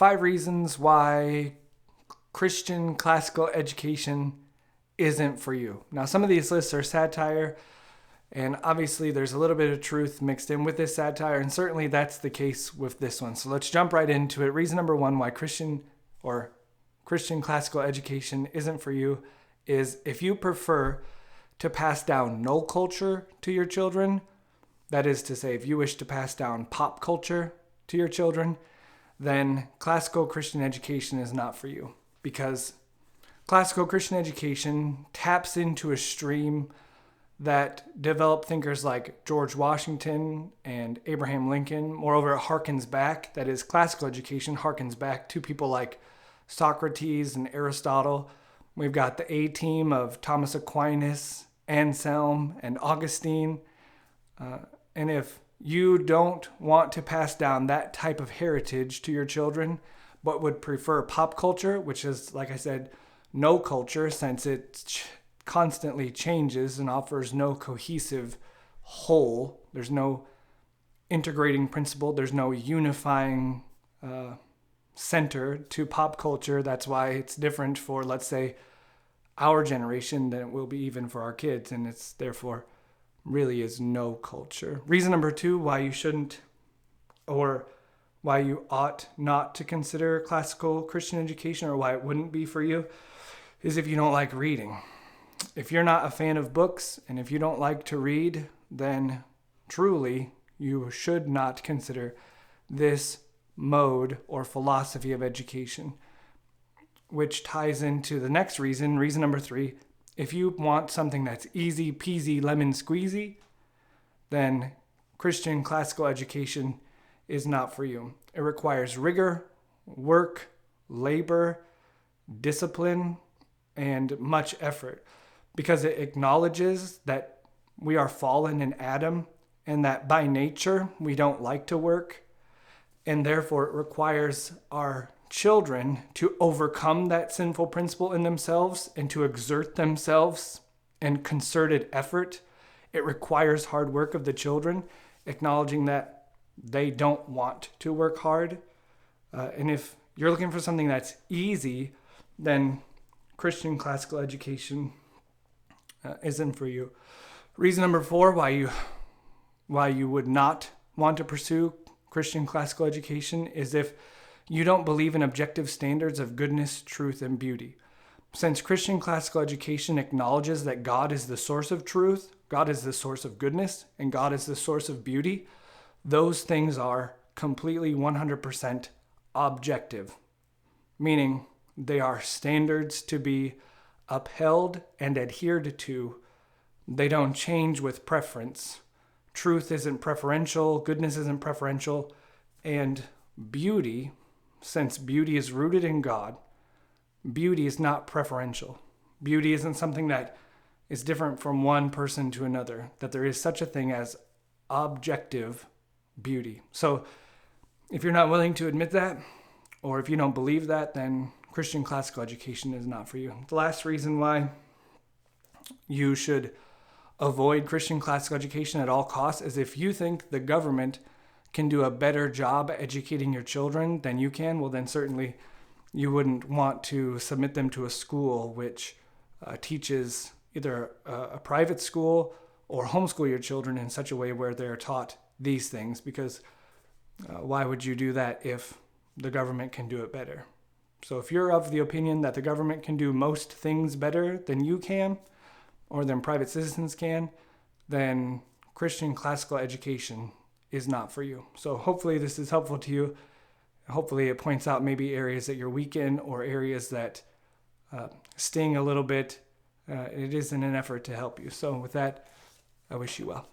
5 reasons why Christian classical education isn't for you. Now, some of these lists are satire, and obviously there's a little bit of truth mixed in with this satire, and certainly that's the case with this one. So let's jump right into it. Reason number 1 why Christian classical education isn't for you is if you prefer to pass down no culture to your children, that is to say, if you wish to pass down pop culture to your children, then classical Christian education is not for you, because classical Christian education taps into a stream that developed thinkers like George Washington and Abraham Lincoln. Moreover, it harkens back, that is, classical education harkens back to people like Socrates and Aristotle. We've got the A-team of Thomas Aquinas, Anselm, and Augustine. And if you don't want to pass down that type of heritage to your children, but would prefer pop culture, which is, like I said, no culture, since it constantly changes and offers no cohesive whole. There's no integrating principle. There's no unifying center to pop culture. That's why it's different for, let's say, our generation than it will be even for our kids. And it's therefore really is no culture. Reason number 2 why you shouldn't, or why you ought not to consider classical Christian education, or why it wouldn't be for you, is if you don't like reading. If you're not a fan of books, and if you don't like to read, then truly you should not consider this mode or philosophy of education, which ties into the next reason number 3. If you want something that's easy peasy lemon squeezy, then Christian classical education is not for you. It requires rigor, work, labor, discipline, and much effort, because it acknowledges that we are fallen in Adam and that by nature we don't like to work, and therefore it requires our children to overcome that sinful principle in themselves and to exert themselves in concerted effort. It requires hard work of the children, acknowledging that they don't want to work hard. And if you're looking for something that's easy, then Christian classical education isn't for you. Reason number 4 why you would not want to pursue Christian classical education is if you don't believe in objective standards of goodness, truth, and beauty. Since Christian classical education acknowledges that God is the source of truth, God is the source of goodness, and God is the source of beauty, those things are completely 100% objective, meaning they are standards to be upheld and adhered to. They don't change with preference. Truth isn't preferential, goodness isn't preferential, and beauty, since beauty is rooted in God, beauty is not preferential. Beauty isn't something that is different from one person to another, that there is such a thing as objective beauty. So if you're not willing to admit that, or if you don't believe that, then Christian classical education is not for you. The last reason why you should avoid Christian classical education at all costs is if you think the government can do a better job educating your children than you can, well then certainly you wouldn't want to submit them to a school which teaches either a private school or homeschool your children in such a way where they're taught these things, because why would you do that if the government can do it better? So if you're of the opinion that the government can do most things better than you can, or than private citizens can, then Christian classical education is not for you. So hopefully this is helpful to you. Hopefully it points out maybe areas that you're weak in, or areas that sting a little bit. It is in an effort to help you. So with that, I wish you well.